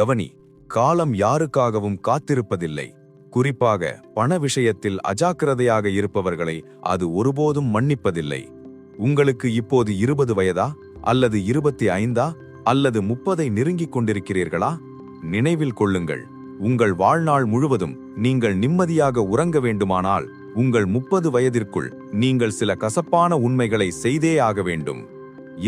கவனி, காலம் யாருக்காகவும் காத்திருப்பதில்லை. குறிப்பாக பண விஷயத்தில் அஜாக்கிரதையாக இருப்பவர்களை அது ஒருபோதும் மன்னிப்பதில்லை. உங்களுக்கு இப்போது 20 வயதா, அல்லது 25 அல்லது 30 நெருங்கிக் கொண்டிருக்கிறீர்களா? நினைவில் கொள்ளுங்கள், உங்கள் வாழ்நாள் முழுவதும் நீங்கள் நிம்மதியாக உறங்க வேண்டுமானால் உங்கள் 30 வயதிற்குள் நீங்கள் சில கசப்பான உண்மைகளை செய்தே ஆக வேண்டும்.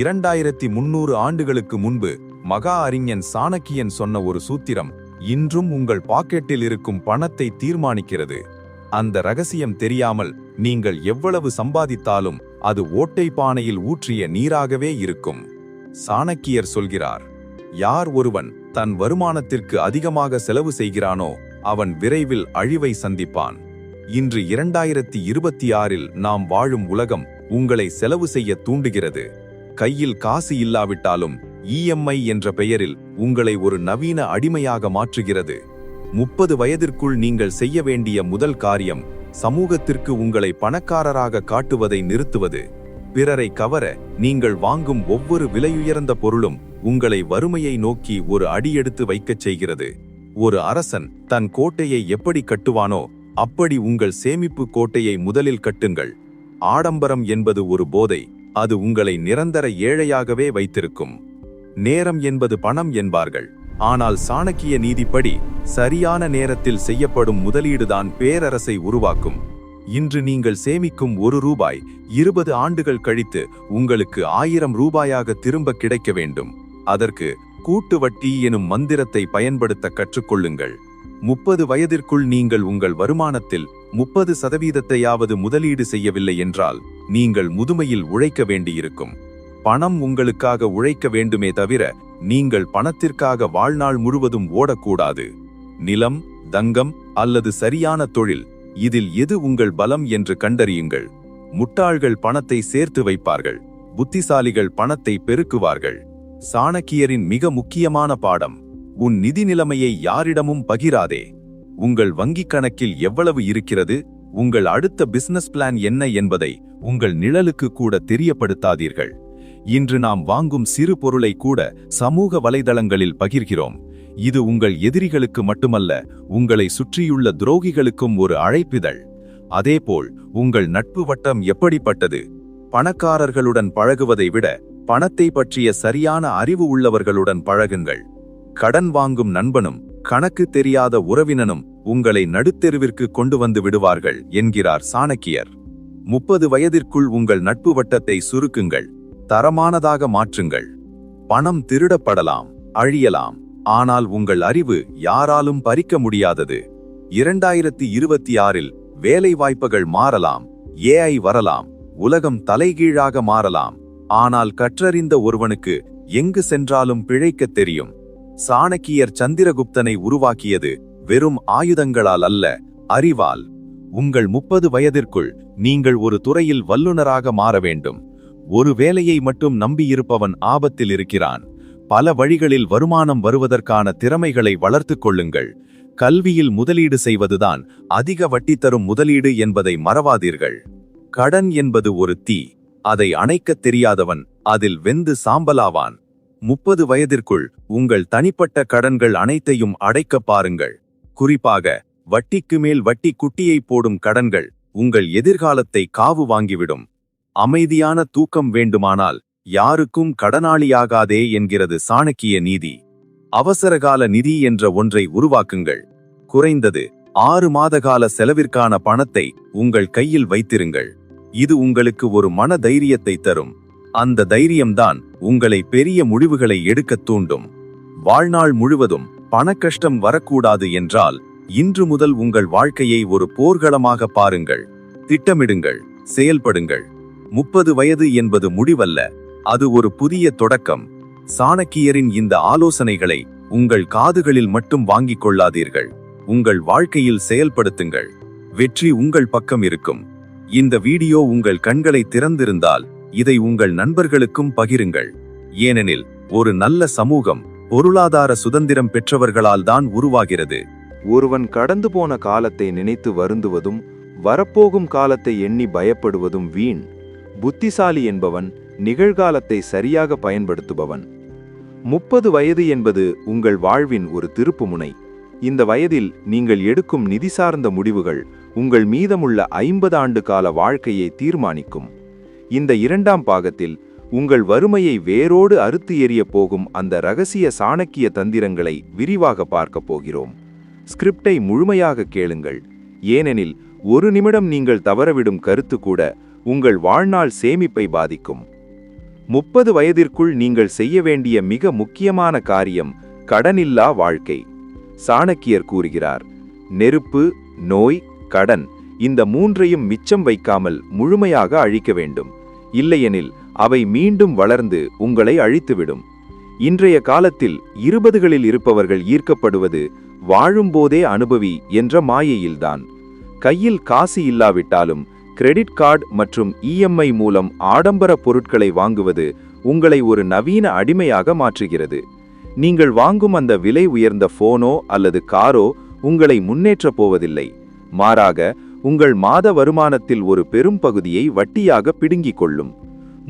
2300 ஆண்டுகளுக்கு முன்பு மகா அறிஞன் சாணக்கியன் சொன்ன ஒரு சூத்திரம் இன்றும் உங்கள் பாக்கெட்டில் இருக்கும் பணத்தை தீர்மானிக்கிறது. அந்த ரகசியம் தெரியாமல் நீங்கள் எவ்வளவு சம்பாதித்தாலும் அது ஓட்டை பானையில் ஊற்றிய நீராகவே இருக்கும். சாணக்கியர் சொல்கிறார், யார் ஒருவன் தன் வருமானத்திற்கு அதிகமாக செலவு செய்கிறானோ அவன் விரைவில் அழிவை சந்திப்பான். இன்று 2026இல் நாம் வாழும் உலகம் உங்களை செலவு செய்ய தூண்டுகிறது. கையில் காசு இல்லாவிட்டாலும் EMI என்ற பெயரில் உங்களை ஒரு நவீன அடிமையாக மாற்றுகிறது. 30 வயதிற்குள் நீங்கள் செய்ய வேண்டிய முதல் காரியம் சமூகத்திற்கு உங்களை பணக்காரராக காட்டுவதை நிறுத்துவது. பிறரை கவர நீங்கள் வாங்கும் ஒவ்வொரு விலையுயர்ந்த பொருளும் உங்களை வறுமையை நோக்கி ஒரு அடியெடுத்து வைக்கச் செய்கிறது. ஒரு அரசன் தன் கோட்டையை எப்படி கட்டுவானோ அப்படி உங்கள் சேமிப்பு கோட்டையை முதலில் கட்டுங்கள். ஆடம்பரம் என்பது ஒரு போதை, அது உங்களை நிரந்தர ஏழையாகவே வைத்திருக்கும். நேரம் என்பது பணம் என்பார்கள், ஆனால் சாணக்கிய நீதிப்படி சரியான நேரத்தில் செய்யப்படும் முதலீடுதான் பேரரசை உருவாக்கும். இன்று நீங்கள் சேமிக்கும் 1 ரூபாய் 20 ஆண்டுகள் கழித்து உங்களுக்கு 1000 ரூபாயாக திரும்ப கிடைக்க வேண்டும். அதற்கு கூட்டு வட்டி எனும் மந்திரத்தை பயன்படுத்த கற்றுக்கொள்ளுங்கள். 30 வயதிற்குள் நீங்கள் உங்கள் வருமானத்தில் 30% முதலீடு செய்யவில்லை என்றால் நீங்கள் முதுமையில் உழைக்க வேண்டியிருக்கும். பணம் உங்களுக்காக உழைக்க வேண்டுமே தவிர நீங்கள் பணத்திற்காக வாழ்நாள் முழுவதும் ஓடக்கூடாது. நிலம், தங்கம் அல்லது சரியான தொழில், இதில் எது உங்கள் பலம் என்று கண்டறியுங்கள். முட்டாள்கள் பணத்தை சேர்த்து வைப்பார்கள், புத்திசாலிகள் பணத்தை பெருக்குவார்கள். சாணக்கியரின் மிக முக்கியமான பாடம், உன் நிதி நிலைமையை யாரிடமும் பகிராதே. உங்கள் வங்கிக் கணக்கில் எவ்வளவு இருக்கிறது, உங்கள் அடுத்த பிசினஸ் பிளான் என்ன என்பதை உங்கள் நிழலுக்கு கூட தெரியப்படுத்தாதீர்கள். இன்று நாம் வாங்கும் சிறு பொருளை கூட சமூக வலைதளங்களில் பகிர்கிறோம். இது உங்கள் எதிரிகளுக்கு மட்டுமல்ல, உங்களை சுற்றியுள்ள துரோகிகளுக்கும் ஒரு அழைப்பிதழ். அதேபோல் உங்கள் நட்பு வட்டம் எப்படிப்பட்டது? பணக்காரர்களுடன் பழகுவதை விட பணத்தை பற்றிய சரியான அறிவு உள்ளவர்களுடன் பழகுங்கள். கடன் வாங்கும் நண்பனும் கணக்கு தெரியாத உறவினனும் உங்களை நடுத்தெருவிற்கு கொண்டு வந்து விடுவார்கள் என்கிறார் சாணக்கியர். 30 வயதிற்குள் உங்கள் நட்பு வட்டத்தை சுருக்குங்கள், தரமானதாக மாற்றுங்கள். பணம் திருடப்படலாம், அழியலாம், ஆனால் உங்கள் அறிவு யாராலும் பறிக்க முடியாதது. 2026இல் வேலை வாய்ப்புகள் மாறலாம், AI வரலாம், உலகம் தலைகீழாக மாறலாம். ஆனால் கற்றறிந்த ஒருவனுக்கு எங்கு சென்றாலும் பிழைக்கத் தெரியும். சாணக்கியர் சந்திரகுப்தனை உருவாக்கியது வெறும் ஆயுதங்களால் அல்ல, அறிவால். உங்கள் 30 வயதிற்குள் நீங்கள் ஒரு துறையில் வல்லுநராக மாற வேண்டும். ஒரு வேலையை மட்டும் நம்பியிருப்பவன் ஆபத்தில் இருக்கிறான். பல வழிகளில் வருமானம் வருவதற்கான திறமைகளை வளர்த்துக் கொள்ளுங்கள். கல்வியில் முதலீடு செய்வதுதான் அதிக வட்டி தரும் முதலீடு என்பதை மறவாதீர்கள். கடன் என்பது ஒரு தீ, அதை அணைக்கத் தெரியாதவன் அதில் வெந்து சாம்பலாவான். 30 வயதிற்குள் உங்கள் தனிப்பட்ட கடன்கள் அனைத்தையும் அடைக்க பாருங்கள். குறிப்பாக வட்டிக்கு மேல் வட்டி குட்டியை போடும் கடன்கள் உங்கள் எதிர்காலத்தை காவு வாங்கிவிடும். அமைதியான தூக்கம் வேண்டுமானால் யாருக்கும் கடனாளியாகாதே என்கிறது சாணக்கிய நீதி. அவசரகால நிதி என்ற ஒன்றை உருவாக்குங்கள். குறைந்தது 6 மாதகால செலவிற்கான பணத்தை உங்கள் கையில் வைத்திருங்கள். இது உங்களுக்கு ஒரு மன தைரியத்தை தரும். அந்த தைரியம்தான் உங்களை பெரிய முடிவுகளை எடுக்கத் தூண்டும். வாழ்நாள் முழுவதும் பணக்கஷ்டம் வரக்கூடாது என்றால் இன்று முதல் உங்கள் வாழ்க்கையை ஒரு போர்க்களமாக பாருங்கள். திட்டமிடுங்கள், செயல்படுங்கள். 30 வயது என்பது முடிவல்ல, அது ஒரு புதிய தொடக்கம். சாணக்கியரின் இந்த ஆலோசனைகளை உங்கள் காதுகளில் மட்டும் வாங்கிக் கொள்ளாதீர்கள், உங்கள் வாழ்க்கையில் செயல்படுத்துங்கள். வெற்றி உங்கள் பக்கம் இருக்கும். இந்த வீடியோ உங்கள் கண்களை திறந்திருந்தால் இதை உங்கள் நண்பர்களுக்கும் பகிருங்கள். ஏனெனில் ஒரு நல்ல சமூகம் பொருளாதார சுதந்திரம் பெற்றவர்களால் தான் உருவாகிறது. ஒருவன் கடந்து போன காலத்தை நினைத்து வருந்துவதும் வரப்போகும் காலத்தை எண்ணி பயப்படுவதும் வீண். புத்திசாலி என்பவன் நிகழ்காலத்தை சரியாக பயன்படுத்துபவன். 30 வயது என்பது உங்கள் வாழ்வின் ஒரு திருப்புமுனை. இந்த வயதில் நீங்கள் எடுக்கும் நிதி சார்ந்த முடிவுகள் உங்கள் மீதமுள்ள 50 ஆண்டு கால வாழ்க்கையை தீர்மானிக்கும். இந்த 2ஆம் பாகத்தில் உங்கள் வறுமையை வேரோடு அறுத்து எறிய போகும் அந்த ரகசிய சாணக்கிய தந்திரங்களை விரிவாக பார்க்கப் போகிறோம். ஸ்கிரிப்டை முழுமையாக கேளுங்கள், ஏனெனில் ஒரு நிமிடம் நீங்கள் தவறவிடும் கருத்து கூட உங்கள் வாழ்நாள் சேமிப்பை பாதிக்கும். 30 வயதிற்குள் நீங்கள் செய்ய வேண்டிய மிக முக்கியமான காரியம் கடனில்லா வாழ்க்கை. சாணக்கியர் கூறுகிறார், நெருப்பு, நோய், கடன் இந்த 3ஐயும் மிச்சம் வைக்காமல் முழுமையாக அழிக்க வேண்டும். இல்லையெனில் அவை மீண்டும் வளர்ந்து உங்களை அழித்துவிடும். இன்றைய காலத்தில் 20களில் இருப்பவர்கள் ஈர்க்கப்படுவது வாழும்போதே அனுபவி என்ற மாயையில்தான். கையில் காசு இல்லாவிட்டாலும் கிரெடிட் கார்டு மற்றும் EMI மூலம் ஆடம்பர பொருட்களை வாங்குவது உங்களை ஒரு நவீன அடிமையாக மாற்றுகிறது. நீங்கள் வாங்கும் அந்த விலை உயர்ந்த போனோ அல்லது காரோ உங்களை முன்னேற்றப் போவதில்லை. மாறாக உங்கள் மாத வருமானத்தில் ஒரு பெரும் பகுதியை வட்டியாக பிடுங்கிக் கொள்ளும்.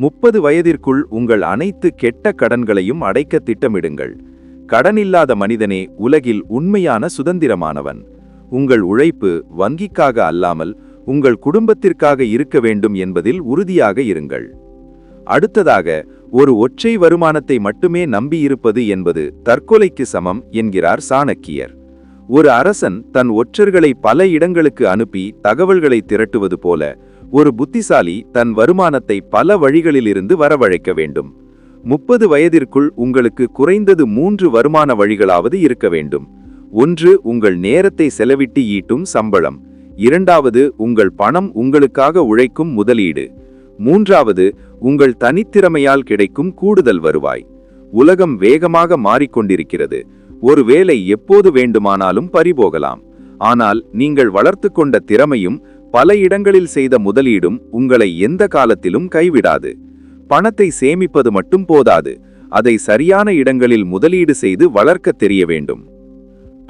30 வயதிற்குள் உங்கள் அனைத்து கெட்ட கடன்களையும் அடைக்க திட்டமிடுங்கள். கடனில்லாத மனிதனே உலகில் உண்மையான சுதந்திரமானவன். உங்கள் உழைப்பு வங்கிக்காக அல்லாமல் உங்கள் குடும்பத்திற்காக இருக்க வேண்டும் என்பதில் உறுதியாக இருங்கள். அடுத்ததாக, ஒரு ஒற்றை வருமானத்தை மட்டுமே நம்பியிருப்பது என்பது தற்கொலைக்கு சமம் என்கிறார் சாணக்கியர். ஒரு அரசன் தன் ஒற்றர்களை பல இடங்களுக்கு அனுப்பி தகவல்களை திரட்டுவது போல ஒரு புத்திசாலி தன் வருமானத்தை பல வழிகளிலிருந்து வரவழைக்க வேண்டும். 30 வயதிற்குள் உங்களுக்கு குறைந்தது 3 வருமான வழிகளாவது இருக்க வேண்டும். 1. உங்கள் நேரத்தை செலவிட்டு ஈட்டும் சம்பளம். 2. உங்கள் பணம் உங்களுக்காக உழைக்கும் முதலீடு. 3. உங்கள் தனித்திறமையால் கிடைக்கும் கூடுதல் வருவாய். உலகம் வேகமாக மாறிக்கொண்டிருக்கிறது. ஒரு வேலை எப்போது வேண்டுமானாலும் பறிபோகலாம். ஆனால் நீங்கள் வளர்த்து கொண்ட திறமையும் பல இடங்களில் செய்த முதலீடும் உங்களை எந்த காலத்திலும் கைவிடாது. பணத்தை சேமிப்பது மட்டும் போதாது, அதை சரியான இடங்களில் முதலீடு செய்து வளர்க்க தெரிய வேண்டும்.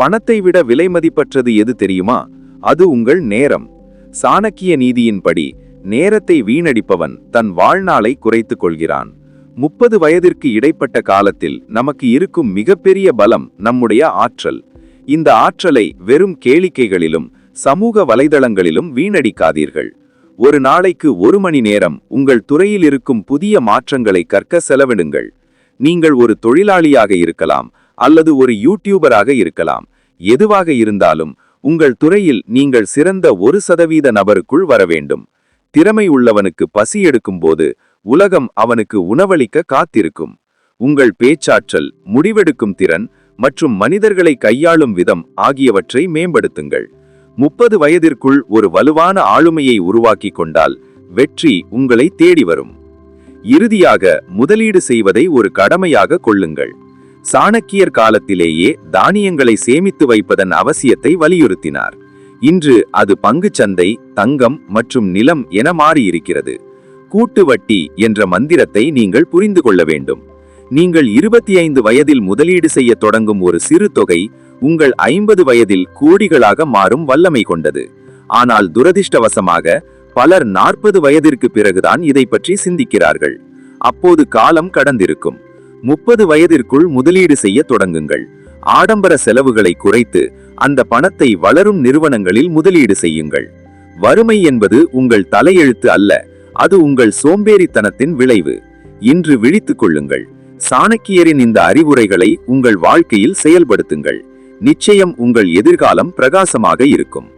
பணத்தை விட விலை மதிப்பற்றது எது தெரியுமா? அது உங்கள் நேரம். சாணக்கிய நீதியின்படி நேரத்தை வீணடிப்பவன் தன் வாழ்நாளை குறைத்துக் கொள்கிறான். 30 வயதிற்கு இடைப்பட்ட காலத்தில் நமக்கு இருக்கும் மிகப்பெரிய பலம் நம்முடைய ஆற்றல். இந்த ஆற்றலை வெறும் கேளிக்கைகளிலும் சமூக வலைதளங்களிலும் வீணடிக்காதீர்கள். ஒரு நாளைக்கு 1 மணி நேரம் உங்கள் துறையில் இருக்கும் புதிய மாற்றங்களை கற்க செலவிடுங்கள். நீங்கள் ஒரு தொழிலாளியாக இருக்கலாம் அல்லது ஒரு யூடியூபராக இருக்கலாம். எதுவாக இருந்தாலும் உங்கள் துறையில் நீங்கள் சிறந்த 1% நபருக்குள் வர வேண்டும். திறமை உள்ளவனுக்கு பசி எடுக்கும்போது உலகம் அவனுக்கு உணவளிக்க காத்திருக்கும். உங்கள் பேச்சாற்றல், முடிவெடுக்கும் திறன் மற்றும் மனிதர்களை கையாளும் விதம் ஆகியவற்றை மேம்படுத்துங்கள். 30 வயதிற்குள் ஒரு வலுவான ஆளுமையை உருவாக்கி கொண்டால் வெற்றி உங்களை தேடி வரும். இறுதியாக, முதலீடு செய்வதை ஒரு கடமையாக கொள்ளுங்கள். சாணக்கியர் காலத்திலேயே தானியங்களை சேமித்து வைப்பதன் அவசியத்தை வலியுறுத்தினார். இன்று அது பங்குச்சந்தை, தங்கம் மற்றும் நிலம் என மாறியிருக்கிறது. கூட்டு வட்டி என்ற மந்திரத்தை நீங்கள் புரிந்து கொள்ள வேண்டும். நீங்கள் 25 வயதில் முதலீடு செய்ய தொடங்கும் ஒரு சிறு தொகை உங்கள் 50 வயதில் கோடிகளாக மாறும் வல்லமை கொண்டது. ஆனால் துரதிர்ஷ்டவசமாக பலர் 40 வயதிற்கு பிறகுதான் இதை பற்றி சிந்திக்கிறார்கள். அப்போது காலம் கடந்திருக்கும். 30 வயதிற்குள் முதலீடு செய்ய தொடங்குங்கள். ஆடம்பர செலவுகளை குறைத்து அந்த பணத்தை வளரும் நிறுவனங்களில் முதலீடு செய்யுங்கள். வறுமை என்பது உங்கள் தலையெழுத்து அல்ல, அது உங்கள் சோம்பேறித்தனத்தின் விளைவு. இன்று விழித்துக் கொள்ளுங்கள். சாணக்கியரின் இந்த அறிவுரைகளை உங்கள் வாழ்க்கையில் செயல்படுத்துங்கள். நிச்சயம் உங்கள் எதிர்காலம் பிரகாசமாக இருக்கும்.